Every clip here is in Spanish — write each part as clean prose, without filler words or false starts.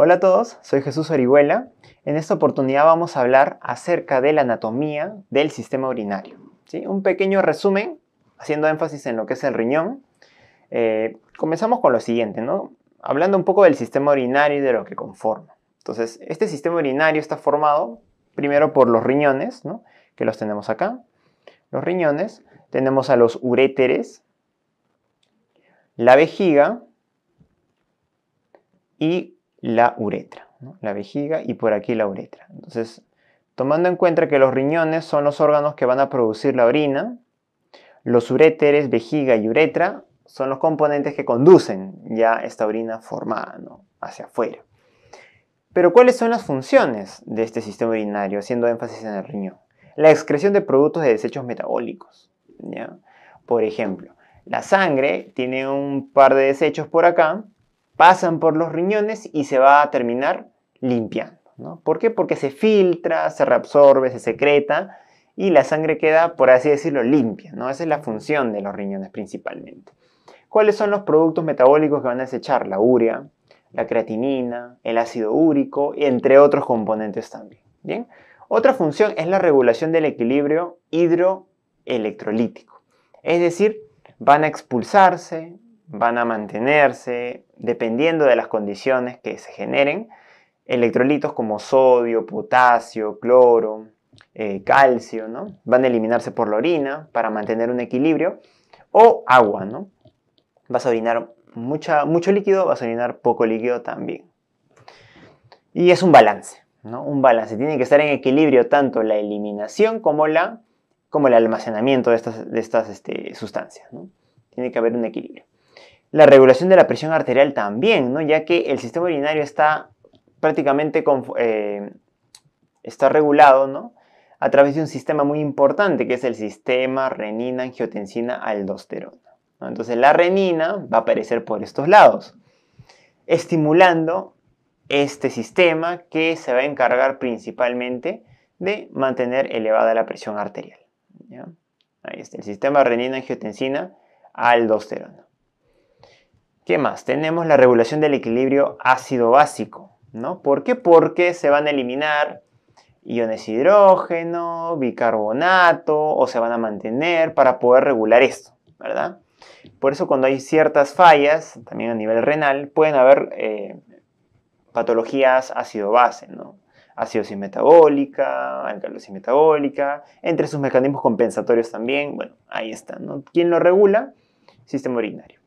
Hola a todos, soy Jesús Orihuela. En esta oportunidad vamos a hablar acerca de la anatomía del sistema urinario. ¿Sí? Un pequeño resumen, haciendo énfasis en lo que es el riñón. Comenzamos con lo siguiente, ¿no? Hablando un poco del sistema urinario y de lo que conforma. Entonces, este sistema urinario está formado primero por los riñones, ¿no? Que los tenemos acá. Los riñones, tenemos a los uréteres, la vejiga y la uretra, ¿no? La vejiga y por aquí la uretra. Entonces, tomando en cuenta que los riñones son los órganos que van a producir la orina, los uréteres, vejiga y uretra son los componentes que conducen ya esta orina formada, ¿no? Hacia afuera. Pero ¿cuáles son las funciones de este sistema urinario, haciendo énfasis en el riñón? La excreción de productos de desechos metabólicos, ¿ya? Por ejemplo, la sangre tiene un par de desechos por acá, pasan por los riñones y se va a terminar limpiando, ¿no? ¿Por qué? Porque se filtra, se reabsorbe, se secreta y la sangre queda, por así decirlo, limpia, ¿no? Esa es la función de los riñones principalmente. ¿Cuáles son los productos metabólicos que van a desechar? La urea, la creatinina, el ácido úrico, entre otros componentes también. ¿Bien? Otra función es la regulación del equilibrio hidroelectrolítico. Es decir, van a expulsarse, van a mantenerse, dependiendo de las condiciones que se generen, electrolitos como sodio, potasio, cloro, calcio, ¿no? Van a eliminarse por la orina para mantener un equilibrio, o agua, ¿no? Vas a orinar mucho líquido, vas a orinar poco líquido también. Y es un balance, ¿no? Un balance. Tiene que estar en equilibrio tanto la eliminación como el almacenamiento de estas sustancias, ¿no? Tiene que haber un equilibrio. La regulación de la presión arterial también, ¿no? Ya que el sistema urinario está prácticamente está regulado, ¿no? A través de un sistema muy importante que es el sistema renina-angiotensina-aldosterona, ¿no? Entonces la renina va a aparecer por estos lados, estimulando este sistema que se va a encargar principalmente de mantener elevada la presión arterial, ¿ya? Ahí está, el sistema renina-angiotensina-aldosterona. ¿Qué más? Tenemos la regulación del equilibrio ácido-básico, ¿no? ¿Por qué? Porque se van a eliminar iones de hidrógeno, bicarbonato, o se van a mantener para poder regular esto, ¿verdad? Por eso cuando hay ciertas fallas, también a nivel renal, pueden haber patologías ácido-base, ¿no? Acidosis metabólica, alcalosis metabólica, entre sus mecanismos compensatorios también, bueno, ahí está, ¿no? ¿Quién lo regula? Sistema urinario.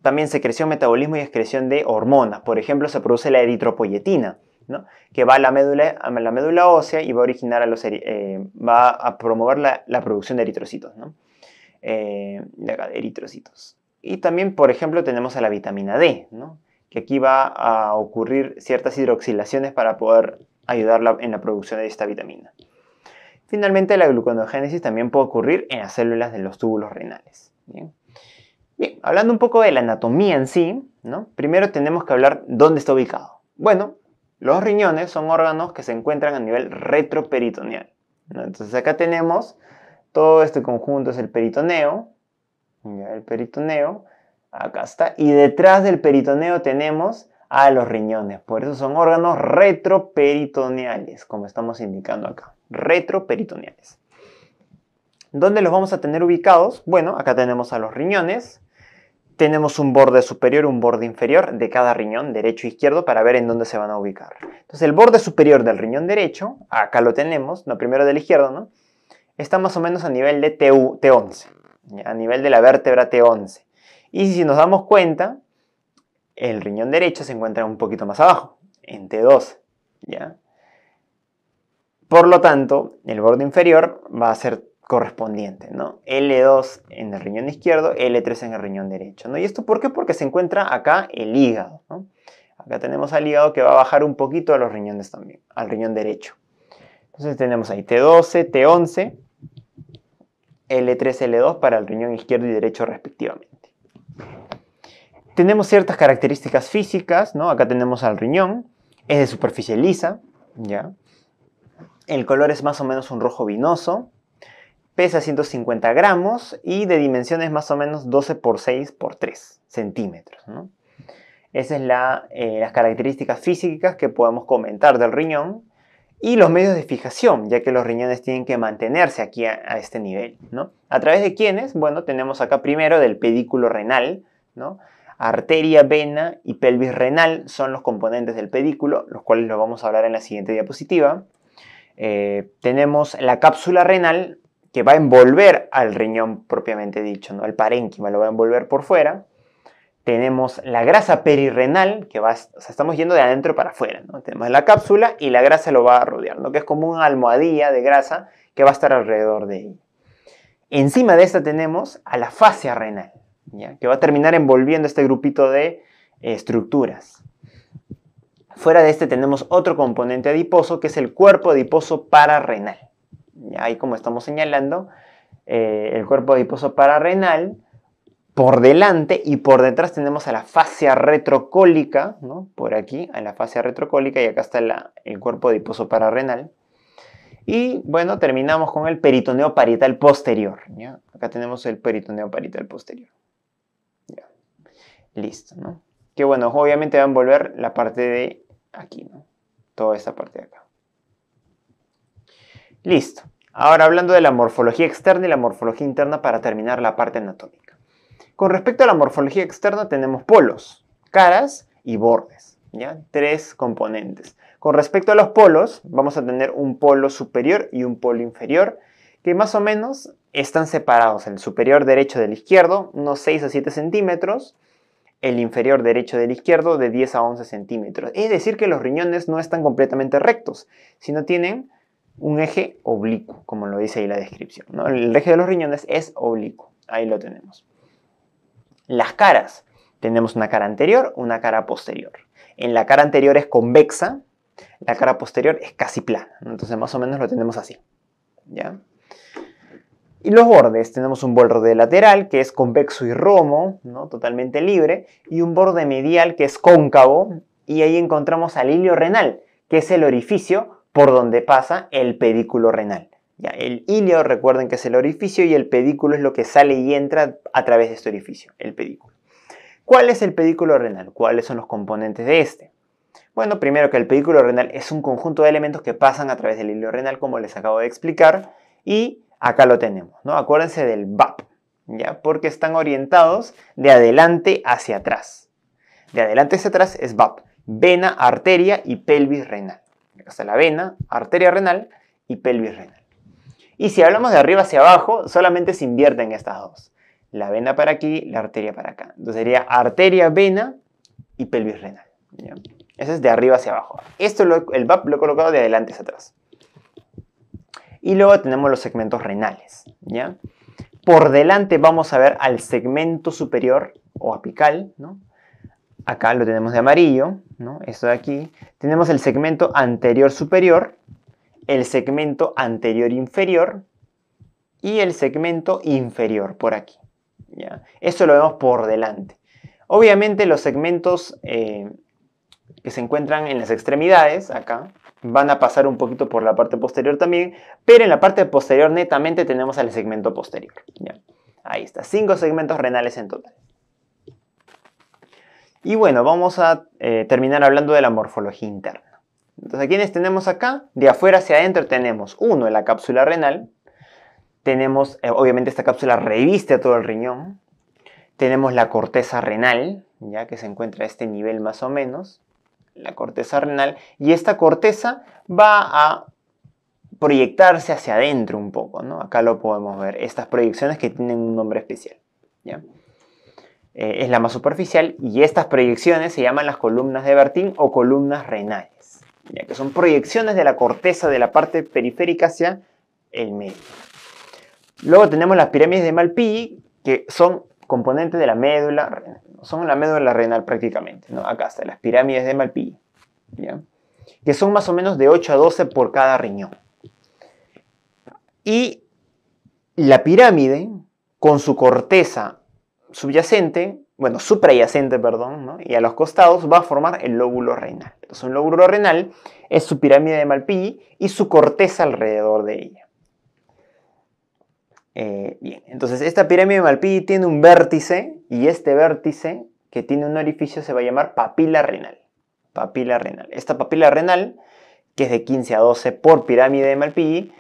También secreción, metabolismo y excreción de hormonas. Por ejemplo, se produce la eritropoyetina, ¿no? Que va a la médula ósea y va a originar va a promover la producción de eritrocitos, ¿no? Eritrocitos. Y también, por ejemplo, tenemos a la vitamina D, ¿no? Que aquí va a ocurrir ciertas hidroxilaciones para poder ayudar en la producción de esta vitamina. Finalmente, la gluconeogénesis también puede ocurrir en las células de los túbulos renales. Bien, hablando un poco de la anatomía en sí, ¿no? Primero tenemos que hablar dónde está ubicado. Bueno, los riñones son órganos que se encuentran a nivel retroperitoneal, ¿no? Entonces acá tenemos todo este conjunto, es el peritoneo. Ya, el peritoneo, acá está. Y detrás del peritoneo tenemos a los riñones. Por eso son órganos retroperitoneales, como estamos indicando acá. Retroperitoneales. ¿Dónde los vamos a tener ubicados? Bueno, acá tenemos a los riñones. Tenemos un borde superior, un borde inferior de cada riñón, derecho e izquierdo, para ver en dónde se van a ubicar. Entonces, el borde superior del riñón derecho, acá lo tenemos, no, primero del izquierdo, ¿no? Está más o menos a nivel de T11, a nivel de la vértebra T11. Y si nos damos cuenta, el riñón derecho se encuentra un poquito más abajo, en T12, ¿ya? Por lo tanto, el borde inferior va a ser correspondiente, ¿no? L2 en el riñón izquierdo, L3 en el riñón derecho, ¿no? ¿Y esto por qué? Porque se encuentra acá el hígado, ¿no? Acá tenemos al hígado que va a bajar un poquito a los riñones también, al riñón derecho. Entonces tenemos ahí T12, T11, L3, L2 para el riñón izquierdo y derecho respectivamente. Tenemos ciertas características físicas, ¿no? Acá tenemos al riñón, es de superficie lisa, ¿ya? El color es más o menos un rojo vinoso, pesa 150 gramos y de dimensiones más o menos 12 por 6 por 3 centímetros, ¿no? Esas son las características físicas que podemos comentar del riñón y los medios de fijación, ya que los riñones tienen que mantenerse aquí a este nivel, ¿no? ¿A través de quiénes? Bueno, tenemos acá primero del pedículo renal, ¿no? Arteria, vena y pelvis renal son los componentes del pedículo, los cuales los vamos a hablar en la siguiente diapositiva. Tenemos la cápsula renal, que va a envolver al riñón propiamente dicho, ¿no? El parénquima lo va a envolver por fuera. Tenemos la grasa perirrenal, que va, o sea, estamos yendo de adentro para afuera, ¿no? Tenemos la cápsula y la grasa lo va a rodear, ¿no? Que es como una almohadilla de grasa que va a estar alrededor de ella. Encima de esta tenemos a la fascia renal, ¿ya? Que va a terminar envolviendo este grupito de estructuras. Fuera de este tenemos otro componente adiposo, que es el cuerpo adiposo pararrenal. ¿Ya? Ahí, como estamos señalando, el cuerpo adiposo pararrenal. Por delante y por detrás tenemos a la fascia retrocólica, ¿no? Por aquí, a la fascia retrocólica, y acá está el cuerpo adiposo pararrenal. Y bueno, terminamos con el peritoneo parietal posterior, ¿ya? Acá tenemos el peritoneo parietal posterior. Ya. Listo, ¿no? Que bueno, obviamente va a envolver la parte de aquí, ¿no? Toda esta parte de acá. Listo. Ahora hablando de la morfología externa y la morfología interna para terminar la parte anatómica. Con respecto a la morfología externa tenemos polos, caras y bordes, ¿ya? 3 componentes. Con respecto a los polos, vamos a tener un polo superior y un polo inferior, que más o menos están separados. El superior derecho del izquierdo, unos 6 a 7 centímetros. El inferior derecho del izquierdo, de 10 a 11 centímetros. Es decir, que los riñones no están completamente rectos, sino tienen un eje oblicuo, como lo dice ahí la descripción, ¿no? El eje de los riñones es oblicuo. Ahí lo tenemos. Las caras. Tenemos una cara anterior, una cara posterior. En la cara anterior es convexa, la cara posterior es casi plana. Entonces más o menos lo tenemos así, ¿ya? Y los bordes. Tenemos un borde lateral que es convexo y romo, ¿no? Totalmente libre. Y un borde medial que es cóncavo. Y ahí encontramos al ilio renal, que es el orificio por donde pasa el pedículo renal. Ya, el ilio, recuerden que es el orificio, y el pedículo es lo que sale y entra a través de este orificio, el pedículo. ¿Cuál es el pedículo renal? ¿Cuáles son los componentes de este? Bueno, primero que el pedículo renal es un conjunto de elementos que pasan a través del ilio renal, como les acabo de explicar, y acá lo tenemos, ¿no? Acuérdense del VAP, ¿ya? Porque están orientados de adelante hacia atrás. De adelante hacia atrás es VAP, vena, arteria y pelvis renal. Acá está la vena, arteria renal y pelvis renal. Y si hablamos de arriba hacia abajo, solamente se invierten estas dos. La vena para aquí, la arteria para acá. Entonces sería arteria, vena y pelvis renal, ¿ya? Eso es de arriba hacia abajo. Esto el VAP lo he colocado de adelante hacia atrás. Y luego tenemos los segmentos renales, ¿ya? Por delante vamos a ver al segmento superior o apical, ¿no? Acá lo tenemos de amarillo, ¿no? Esto de aquí. Tenemos el segmento anterior superior, el segmento anterior inferior y el segmento inferior por aquí, ¿ya? Eso lo vemos por delante. Obviamente los segmentos que se encuentran en las extremidades, acá, van a pasar un poquito por la parte posterior también, pero en la parte posterior netamente tenemos el segmento posterior, ¿ya? Ahí está, 5 segmentos renales en total. Y bueno, vamos a terminar hablando de la morfología interna. Entonces, ¿a quiénes tenemos acá? De afuera hacia adentro tenemos, uno, en la cápsula renal. Tenemos, obviamente esta cápsula reviste a todo el riñón. Tenemos la corteza renal, ya que se encuentra a este nivel más o menos. La corteza renal. Y esta corteza va a proyectarse hacia adentro un poco, ¿no? Acá lo podemos ver. Estas proyecciones que tienen un nombre especial, ¿ya? Es la más superficial. Y estas proyecciones se llaman las columnas de Bertin o columnas renales, ya que son proyecciones de la corteza de la parte periférica hacia el medio. Luego tenemos las pirámides de Malpighi, que son componentes de la médula renal. Son la médula renal prácticamente, ¿no? Acá está, las pirámides de Malpighi, ¿ya? Que son más o menos de 8 a 12 por cada riñón. Y la pirámide, con su corteza subyacente, bueno, suprayacente, perdón, ¿no? Y a los costados va a formar el lóbulo renal. Entonces, un lóbulo renal es su pirámide de Malpighi y su corteza alrededor de ella. Bien, entonces esta pirámide de Malpighi tiene un vértice y este vértice que tiene un orificio se va a llamar papila renal. Papila renal. Esta papila renal, que es de 15 a 12 por pirámide de Malpighi,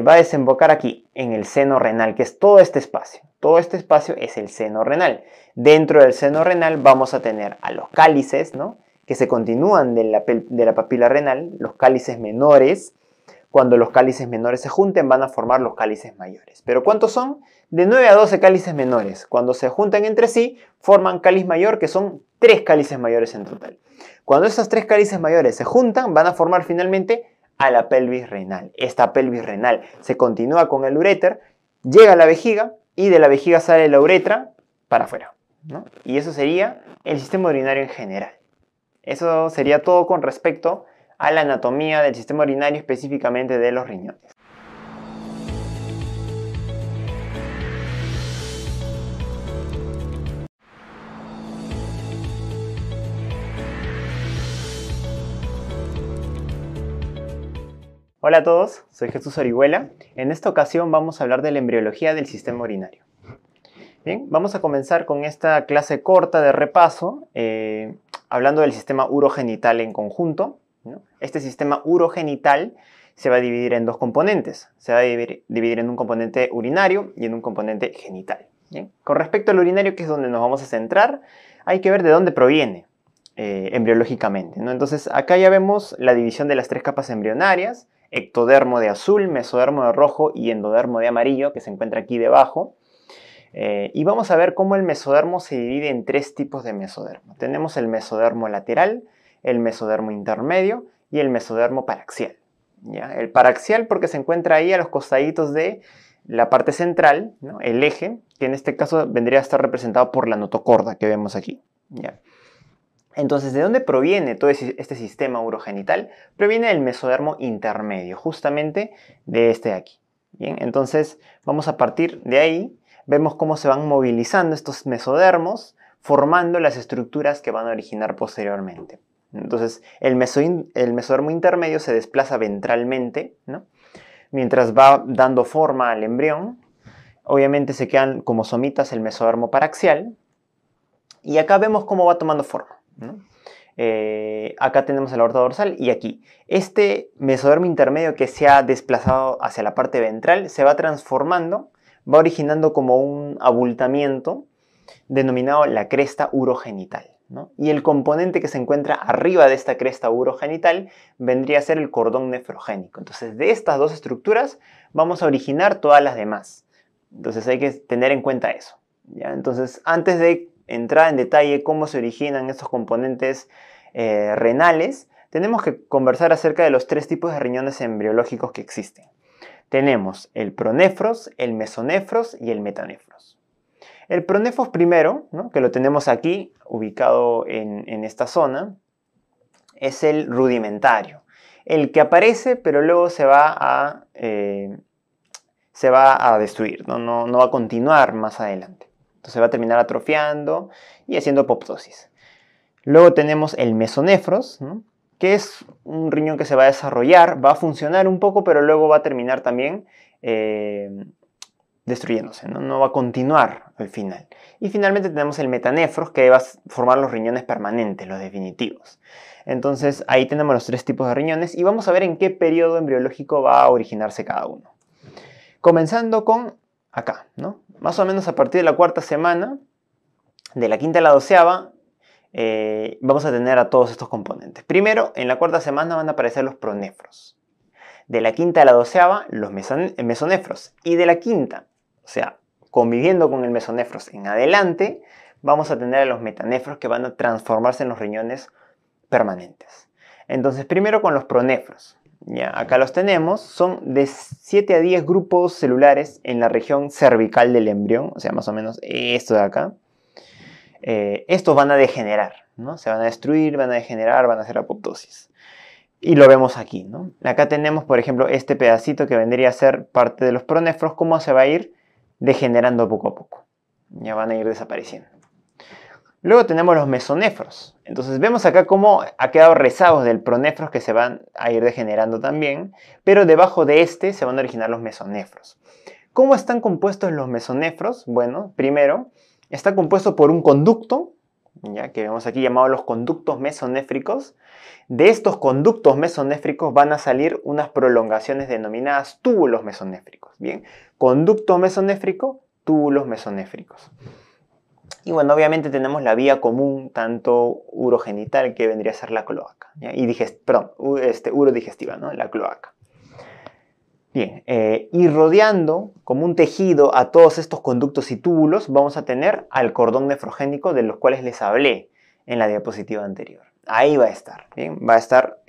va a desembocar aquí, en el seno renal, que es todo este espacio. Todo este espacio es el seno renal. Dentro del seno renal vamos a tener a los cálices, ¿no?, que se continúan de la papila renal, los cálices menores. Cuando los cálices menores se junten van a formar los cálices mayores. ¿Pero cuántos son? De 9 a 12 cálices menores. Cuando se juntan entre sí, forman cáliz mayor, que son 3 cálices mayores en total. Cuando estos 3 cálices mayores se juntan, van a formar finalmente a la pelvis renal. Esta pelvis renal se continúa con el uréter, llega a la vejiga y de la vejiga sale la uretra para afuera, ¿no? Y eso sería el sistema urinario en general. Eso sería todo con respecto a la anatomía del sistema urinario, específicamente de los riñones. Hola a todos, soy Jesús Orihuela. En esta ocasión vamos a hablar de la embriología del sistema urinario. Bien, vamos a comenzar con esta clase corta de repaso, hablando del sistema urogenital en conjunto, ¿no? Este sistema urogenital se va a dividir en dos componentes. Se va a dividir en un componente urinario y en un componente genital. ¿Bien? Con respecto al urinario, que es donde nos vamos a centrar, hay que ver de dónde proviene embriológicamente, ¿no? Entonces, acá ya vemos la división de las 3 capas embrionarias: ectodermo de azul, mesodermo de rojo y endodermo de amarillo, que se encuentra aquí debajo. Y vamos a ver cómo el mesodermo se divide en 3 tipos de mesodermo. Tenemos el mesodermo lateral, el mesodermo intermedio y el mesodermo paraxial, ¿ya? El paraxial porque se encuentra ahí a los costaditos de la parte central, ¿no?, el eje, que en este caso vendría a estar representado por la notocorda que vemos aquí, ¿ya? Entonces, ¿de dónde proviene todo este sistema urogenital? Proviene del mesodermo intermedio, justamente de este de aquí. Bien, entonces vamos a partir de ahí. Vemos cómo se van movilizando estos mesodermos, formando las estructuras que van a originar posteriormente. Entonces, el mesodermo intermedio se desplaza ventralmente, ¿no?, mientras va dando forma al embrión. Obviamente se quedan como somitas el mesodermo paraxial. Y acá vemos cómo va tomando forma, ¿no? Acá tenemos la aorta dorsal y aquí. Este mesodermo intermedio que se ha desplazado hacia la parte ventral se va transformando, va originando como un abultamiento denominado la cresta urogenital, ¿no? Y el componente que se encuentra arriba de esta cresta urogenital vendría a ser el cordón nefrogénico. Entonces, de estas dos estructuras vamos a originar todas las demás. Entonces hay que tener en cuenta eso, ¿ya? Entonces, antes de entrar en detalle cómo se originan estos componentes renales, tenemos que conversar acerca de los 3 tipos de riñones embriológicos que existen. Tenemos el pronefros, el mesonefros y el metanefros. El pronefros primero, ¿no?, que lo tenemos aquí, ubicado en esta zona, es el rudimentario. El que aparece, pero luego se va a destruir, ¿no? No va a continuar más adelante. Entonces va a terminar atrofiando y haciendo apoptosis. Luego tenemos el mesonefros, ¿no?, que es un riñón que se va a desarrollar, va a funcionar un poco, pero luego va a terminar también destruyéndose, ¿no? No va a continuar al final. Y finalmente tenemos el metanefros, que va a formar los riñones permanentes, los definitivos. Entonces ahí tenemos los 3 tipos de riñones y vamos a ver en qué periodo embriológico va a originarse cada uno. Comenzando con acá, ¿no? Más o menos a partir de la 4ª semana, de la 5ª a la 12ª, vamos a tener a todos estos componentes. Primero, en la 4ª semana van a aparecer los pronefros. De la 5ª a la 12ª, los mesonefros. Y de la 5ª, o sea, conviviendo con el mesonefros en adelante, vamos a tener a los metanefros, que van a transformarse en los riñones permanentes. Entonces, primero con los pronefros. Ya, acá los tenemos. Son de 7 a 10 grupos celulares en la región cervical del embrión, o sea, más o menos esto de acá. Estos van a degenerar, ¿no? Se van a destruir, van a degenerar, van a hacer apoptosis. Y lo vemos aquí, ¿no? Acá tenemos, por ejemplo, este pedacito que vendría a ser parte de los pronefros, cómo se va a ir degenerando poco a poco. Ya van a ir desapareciendo. Luego tenemos los mesonefros. Entonces vemos acá cómo ha quedado rezagos del pronefros que se van a ir degenerando también, pero debajo de este se van a originar los mesonefros. ¿Cómo están compuestos los mesonefros? Bueno, primero, está compuesto por un conducto, ya que vemos aquí llamados los conductos mesonéfricos. De estos conductos mesonéfricos van a salir unas prolongaciones denominadas túbulos mesonéfricos. Bien, conducto mesonéfrico, túbulos mesonéfricos. Y bueno, obviamente tenemos la vía común, tanto urogenital, que vendría a ser la cloaca, ¿ya? Y urodigestiva, ¿no? La cloaca. Bien, y rodeando como un tejido a todos estos conductos y túbulos, vamos a tener al cordón nefrogénico de los cuales les hablé en la diapositiva anterior. Ahí va a estar, ¿bien? Va a estar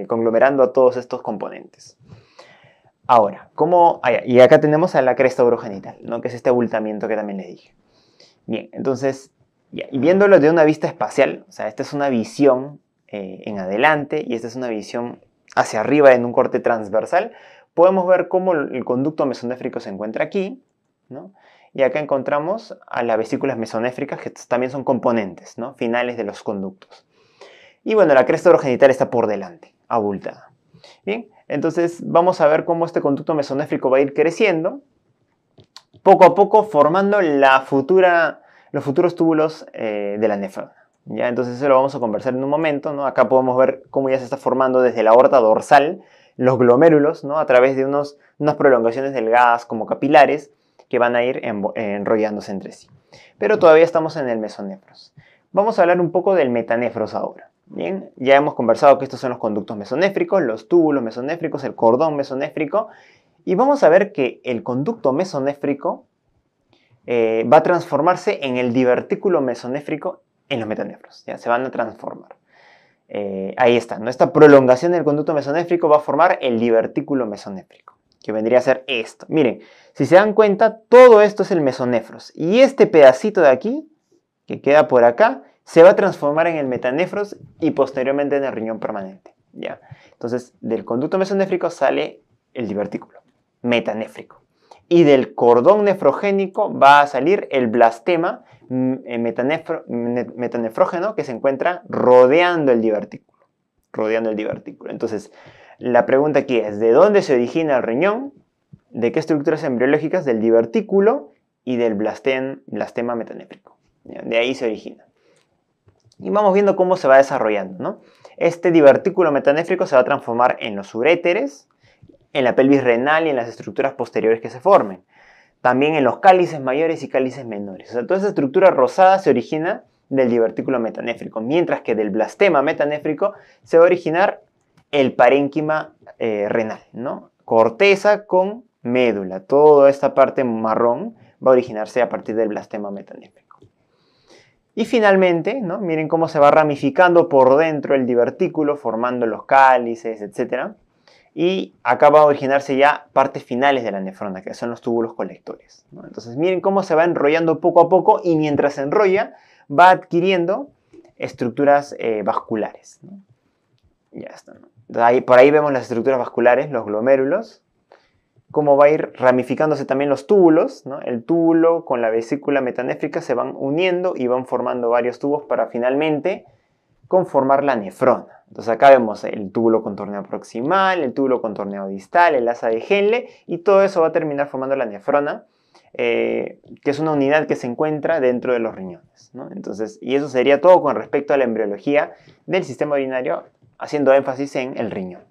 conglomerando a todos estos componentes. Ahora, y acá tenemos a la cresta urogenital, ¿no? Que es este abultamiento que también les dije. Bien, entonces, y viéndolo de una vista espacial, o sea, esta es una visión en adelante y esta es una visión hacia arriba en un corte transversal, podemos ver cómo el conducto mesonéfrico se encuentra aquí, ¿no? Y acá encontramos a las vesículas mesonéfricas, que también son componentes, ¿no? Finales de los conductos. Y bueno, la cresta urogenital está por delante, abultada. Bien, entonces vamos a ver cómo este conducto mesonéfrico va a ir creciendo, poco a poco formando los futuros túbulos de la nefrona. ¿Ya? Entonces eso lo vamos a conversar en un momento, ¿no? Acá podemos ver cómo ya se está formando desde la aorta dorsal los glomérulos, ¿no? A través de unas prolongaciones delgadas como capilares que van a ir enrollándose entre sí. Pero todavía estamos en el mesonefros. Vamos a hablar un poco del metanéfros ahora. Bien, ya hemos conversado que estos son los conductos mesonéfricos, los túbulos mesonéfricos, el cordón mesonéfrico, y vamos a ver que el conducto mesonéfrico va a transformarse en el divertículo mesonéfrico en los metanéfros. ¿Ya? Se van a transformar. Ahí está, ¿no? Esta prolongación del conducto mesonéfrico va a formar el divertículo mesonéfrico, que vendría a ser esto. Miren, si se dan cuenta, todo esto es el mesonefros. Y este pedacito de aquí, que queda por acá, se va a transformar en el metanéfros y posteriormente en el riñón permanente. ¿Ya? Entonces, del conducto mesonéfrico sale el divertículo metanéfrico. Y del cordón nefrogénico va a salir el blastema metanefrógeno que se encuentra rodeando el divertículo. Entonces, la pregunta aquí es, ¿de dónde se origina el riñón? ¿De qué estructuras embriológicas? Del divertículo y del blastema metanéfrico. ¿Ya? De ahí se origina. Y vamos viendo cómo se va desarrollando, ¿no? Este divertículo metanéfrico se va a transformar en los uréteres, en la pelvis renal y en las estructuras posteriores que se formen. También en los cálices mayores y cálices menores. O sea, toda esa estructura rosada se origina del divertículo metanéfrico, mientras que del blastema metanéfrico se va a originar el parénquima renal, ¿no? Corteza con médula. Toda esta parte marrón va a originarse a partir del blastema metanéfrico. Y finalmente, ¿no? Miren cómo se va ramificando por dentro el divertículo, formando los cálices, etc. Y acá va a originarse ya partes finales de la nefrona, que son los túbulos colectores, ¿no? Entonces miren cómo se va enrollando poco a poco y mientras se enrolla va adquiriendo estructuras vasculares, ¿no? Ya está, ¿no? Entonces, por ahí vemos las estructuras vasculares, los glomérulos, cómo va a ir ramificándose también los túbulos, ¿no? El túbulo con la vesícula metanéfrica se van uniendo y van formando varios tubos para finalmente conformar la nefrona. Entonces acá vemos el túbulo con torneo proximal, el túbulo con torneo distal, el asa de Henle, y todo eso va a terminar formando la nefrona, que es una unidad que se encuentra dentro de los riñones, ¿no? Entonces, y eso sería todo con respecto a la embriología del sistema urinario, haciendo énfasis en el riñón.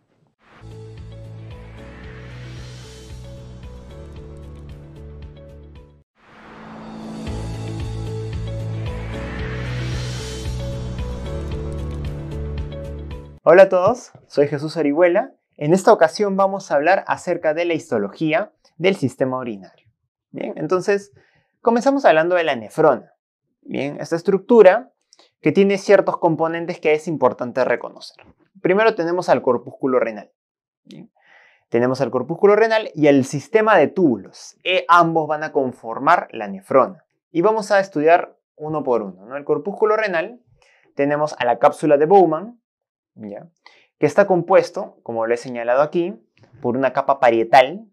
Hola a todos, soy Jesús Orihuela. En esta ocasión vamos a hablar acerca de la histología del sistema urinario. Bien, entonces comenzamos hablando de la nefrona. Bien, esta estructura que tiene ciertos componentes que es importante reconocer. Primero tenemos al corpúsculo renal. Bien, tenemos al corpúsculo renal y el sistema de túbulos. Ambos van a conformar la nefrona. Y vamos a estudiar uno por uno, ¿no? El corpúsculo renal, tenemos a la cápsula de Bowman, ¿ya? Que está compuesto, como lo he señalado aquí, por una capa parietal,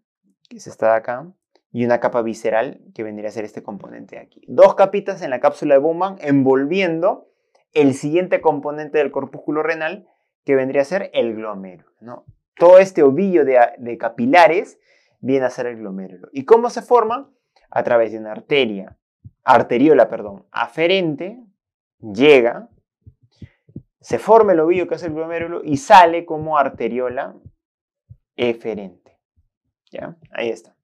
que es esta de acá, y una capa visceral, que vendría a ser este componente de aquí. Dos capitas en la cápsula de Bowman envolviendo el siguiente componente del corpúsculo renal, que vendría a ser el glomérulo, ¿no? Todo este ovillo de capilares viene a ser el glomérulo. ¿Y cómo se forma? A través de una arteriola aferente, llega, se forma el ovillo que es el glomérulo y sale como arteriola eferente. ¿Ya? Ahí está.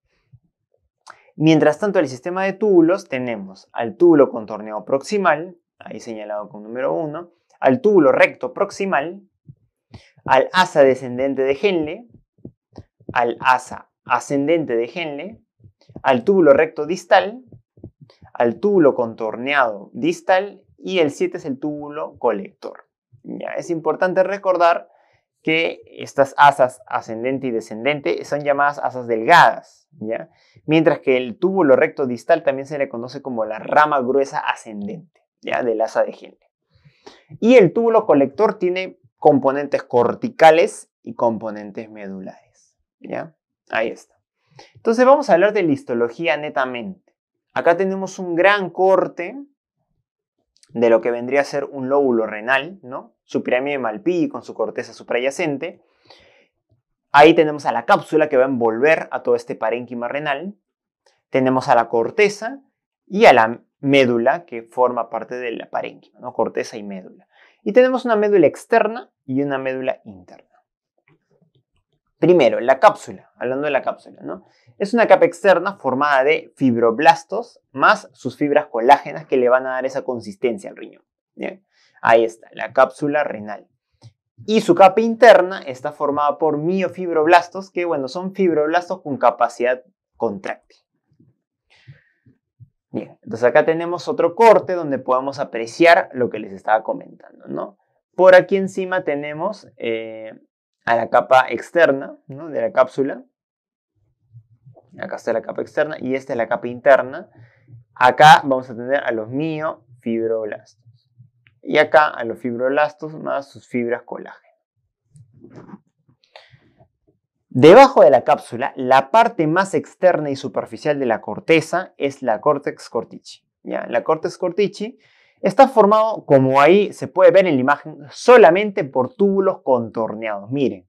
Mientras tanto, en el sistema de túbulos tenemos al túbulo contorneado proximal, ahí señalado con número 1, al túbulo recto proximal, al asa descendente de Henle, al asa ascendente de Henle, al túbulo recto distal, al túbulo contorneado distal y el 7 es el túbulo colector. Ya, es importante recordar que estas asas ascendente y descendente son llamadas asas delgadas, ¿ya? Mientras que el túbulo recto distal también se le conoce como la rama gruesa ascendente, ¿ya? Del asa de Henle. Y el túbulo colector tiene componentes corticales y componentes medulares, ¿ya? Ahí está. Entonces vamos a hablar de la histología netamente. Acá tenemos un gran corte de lo que vendría a ser un lóbulo renal, ¿no? Su pirámide de Malpighi con su corteza suprayacente. Ahí tenemos a la cápsula que va a envolver a todo este parénquima renal. Tenemos a la corteza y a la médula que forma parte de la parénquima, ¿no? Corteza y médula. Y tenemos una médula externa y una médula interna. Primero, la cápsula, hablando de la cápsula, ¿no? Es una capa externa formada de fibroblastos más sus fibras colágenas que le van a dar esa consistencia al riñón. ¿Bien? Ahí está, la cápsula renal. Y su capa interna está formada por miofibroblastos, que bueno, son fibroblastos con capacidad contráctil. Bien, entonces acá tenemos otro corte donde podemos apreciar lo que les estaba comentando, ¿no? Por aquí encima tenemos a la capa externa, ¿no? De la cápsula. Acá está la capa externa y esta es la capa interna. Acá vamos a tener a los miofibroblastos. Y acá a los fibroblastos más sus fibras colágeno. Debajo de la cápsula, la parte más externa y superficial de la corteza es la córtex cortici. ¿Ya? La córtex cortici está formado, como ahí se puede ver en la imagen, solamente por túbulos contorneados. Miren,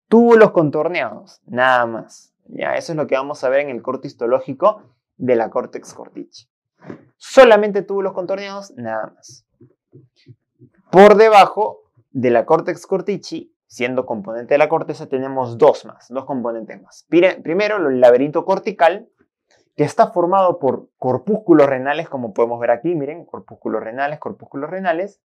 túbulos contorneados, nada más. ¿Ya? Eso es lo que vamos a ver en el corte histológico de la córtex cortici. Solamente túbulos contorneados, nada más. Por debajo de la córtex cortici, siendo componente de la corteza, tenemos dos componentes más. Primero, el laberinto cortical, que está formado por corpúsculos renales, como podemos ver aquí, miren, corpúsculos renales,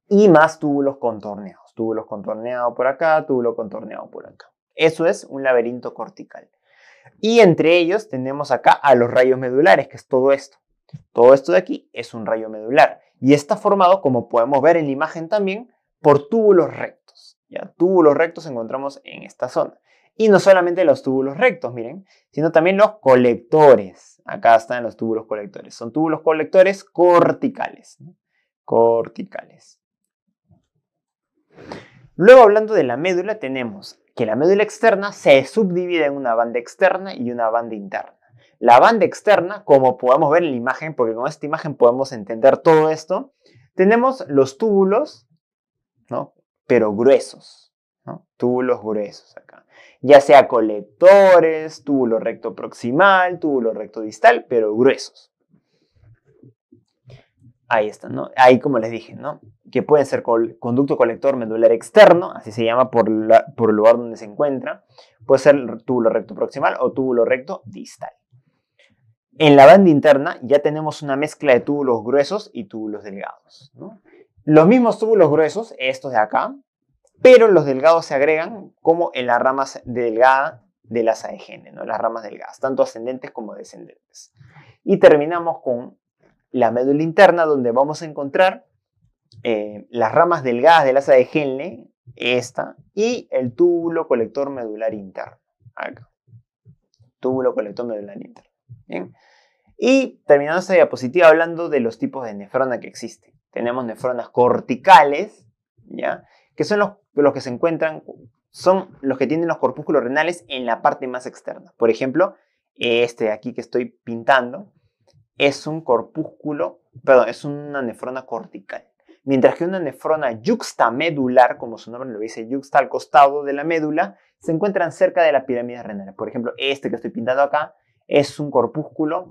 y más túbulos contorneados por acá, túbulo contorneado por acá. Eso es un laberinto cortical. Y entre ellos tenemos acá a los rayos medulares, que es todo esto. Todo esto de aquí es un rayo medular. Y está formado, como podemos ver en la imagen también, por túbulos rectos. ¿Ya? Túbulos rectos encontramos en esta zona. Y no solamente los túbulos rectos, miren, sino también los colectores. Acá están los túbulos colectores. Son túbulos colectores corticales, ¿no? Corticales. Luego, hablando de la médula, tenemos que la médula externa se subdivide en una banda externa y una banda interna. La banda externa, como podemos ver en la imagen, porque con esta imagen podemos entender todo esto, tenemos los túbulos, ¿no? Pero gruesos, ¿no? Túbulos gruesos acá. Ya sea colectores, túbulo recto proximal, túbulo recto distal, pero gruesos. Ahí está, ¿no? Ahí como les dije, ¿no? Que pueden ser conducto colector medular externo, así se llama por el lugar donde se encuentra. Puede ser túbulo recto proximal o túbulo recto distal. En la banda interna ya tenemos una mezcla de túbulos gruesos y túbulos delgados, ¿no? Los mismos túbulos gruesos, estos de acá, pero los delgados se agregan como en la rama delgada del asa de Henle, ¿no? Las ramas delgadas, tanto ascendentes como descendentes. Y terminamos con la médula interna, donde vamos a encontrar las ramas delgadas del asa de Henle, esta, y el túbulo colector medular interno. Acá. Túbulo colector medular interno. Bien. Y terminando esta diapositiva hablando de los tipos de nefrona que existen. Tenemos nefronas corticales, ¿ya? Que son los que se encuentran, son los que tienen los corpúsculos renales en la parte más externa. Por ejemplo, este de aquí que estoy pintando es un corpúsculo, perdón, es una nefrona cortical. Mientras que una nefrona yuxtamedular, como su nombre lo dice, yuxta al costado de la médula, se encuentran cerca de la pirámide renal. Por ejemplo, este que estoy pintando acá es un corpúsculo,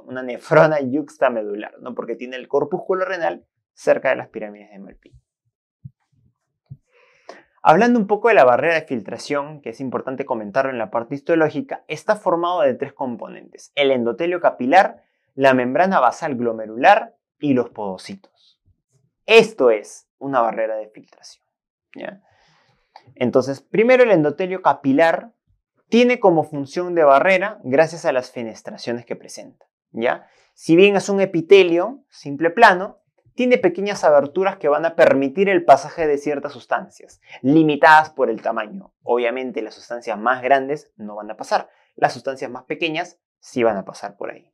una nefrona yuxtamedular, ¿no? Porque tiene el corpúsculo renal cerca de las pirámides de Malpighi. Hablando un poco de la barrera de filtración, que es importante comentarlo en la parte histológica, está formado de 3 componentes: el endotelio capilar, la membrana basal glomerular y los podocitos. Esto es una barrera de filtración, ¿ya? Entonces, primero el endotelio capilar tiene como función de barrera gracias a las fenestraciones que presenta, ¿ya? Si bien es un epitelio simple plano, tiene pequeñas aberturas que van a permitir el pasaje de ciertas sustancias, limitadas por el tamaño. Obviamente las sustancias más grandes no van a pasar, las sustancias más pequeñas sí van a pasar por ahí.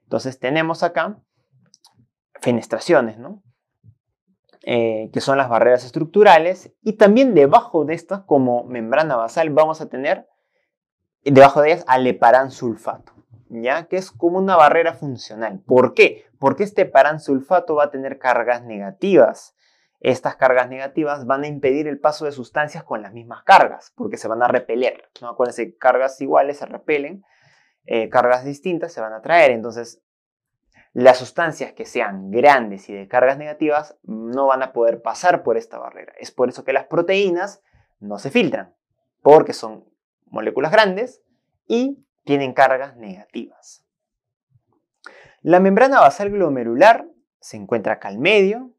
Entonces tenemos acá fenestraciones, ¿no? Que son las barreras estructurales, y también debajo de estas, como membrana basal, vamos a tener debajo de ellas al heparansulfato, ¿ya? Que es como una barrera funcional. ¿Por qué? Porque este heparansulfato va a tener cargas negativas. Estas cargas negativas van a impedir el paso de sustancias con las mismas cargas, porque se van a repeler, ¿no? Acuérdense, cargas iguales se repelen, cargas distintas se van a atraer. Entonces, las sustancias que sean grandes y de cargas negativas no van a poder pasar por esta barrera. Es por eso que las proteínas no se filtran, porque son moléculas grandes y tienen cargas negativas. La membrana basal glomerular se encuentra acá al medio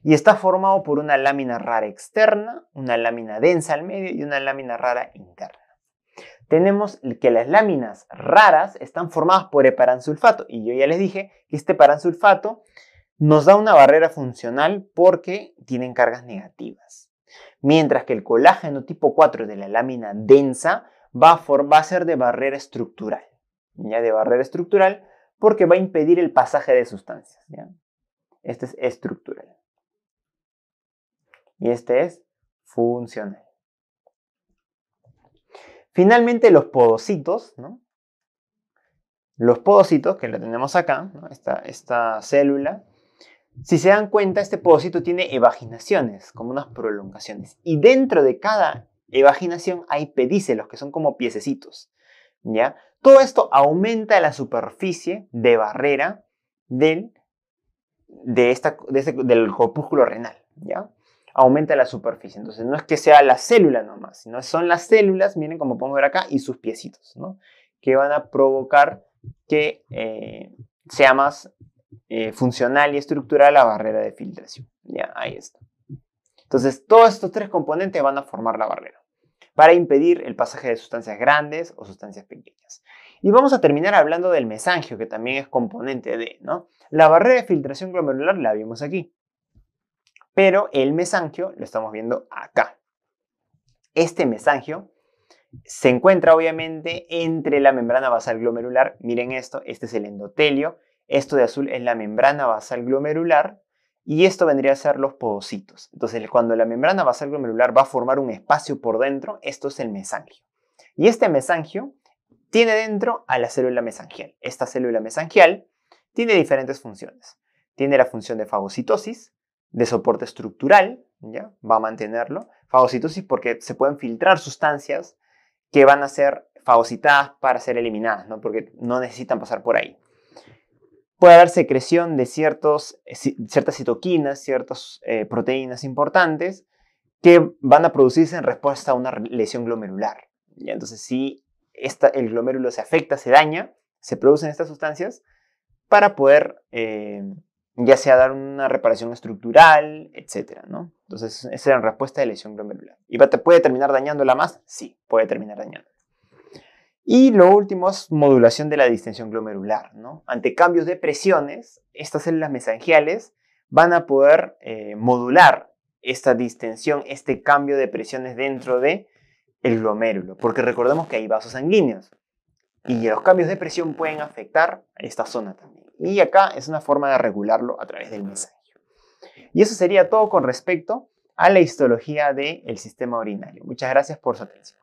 y está formado por una lámina rara externa, una lámina densa al medio y una lámina rara interna. Tenemos que las láminas raras están formadas por heparansulfato, y yo ya les dije que este heparansulfato nos da una barrera funcional porque tienen cargas negativas. Mientras que el colágeno tipo 4 de la lámina densa va a ser de barrera estructural, ¿ya? De barrera estructural porque va a impedir el pasaje de sustancias, ¿ya? Este es estructural y este es funcional. Finalmente los podocitos, ¿no? Los podocitos, que lo tenemos acá, ¿no? Esta célula, si se dan cuenta, este podocito tiene evaginaciones, como unas prolongaciones. Y dentro de cada evaginación hay pedícelos, que son como piececitos, ¿ya? Todo esto aumenta la superficie de barrera del corpúsculo renal, ¿ya? Aumenta la superficie. Entonces no es que sea la célula nomás, sino son las células, miren como podemos ver acá, y sus piecitos, ¿no? Que van a provocar que sea más funcional y estructural la barrera de filtración. Ya, ahí está. Entonces todos estos 3 componentes van a formar la barrera para impedir el pasaje de sustancias grandes o sustancias pequeñas. Y vamos a terminar hablando del mesangio, que también es componente de, ¿no? La barrera de filtración glomerular la vimos aquí, pero el mesangio lo estamos viendo acá. Este mesangio se encuentra obviamente entre la membrana basal glomerular. Miren esto, este es el endotelio, esto de azul es la membrana basal glomerular y esto vendría a ser los podocitos. Entonces, cuando la membrana basal glomerular va a formar un espacio por dentro, esto es el mesangio. Y este mesangio tiene dentro a la célula mesangial. Esta célula mesangial tiene diferentes funciones. Tiene la función de fagocitosis, de soporte estructural, ¿ya? Va a mantenerlo. Fagocitosis porque se pueden filtrar sustancias que van a ser fagocitadas para ser eliminadas, ¿no? Porque no necesitan pasar por ahí. Puede haber secreción de ciertas citoquinas, ciertas proteínas importantes que van a producirse en respuesta a una lesión glomerular, ¿ya? Entonces, si el glomérulo se afecta, se daña, se producen estas sustancias para poder ya sea dar una reparación estructural, etc., ¿no? Entonces, esa es la respuesta de lesión glomerular. ¿Y puede terminar dañándola más? Sí, puede terminar dañándola. Y lo último es modulación de la distensión glomerular, ¿no? Ante cambios de presiones, estas células mesangiales van a poder modular esta distensión, este cambio de presiones dentro del glomérulo, porque recordemos que hay vasos sanguíneos y los cambios de presión pueden afectar a esta zona también. Y acá es una forma de regularlo a través del mesangio. Y eso sería todo con respecto a la histología del sistema urinario. Muchas gracias por su atención.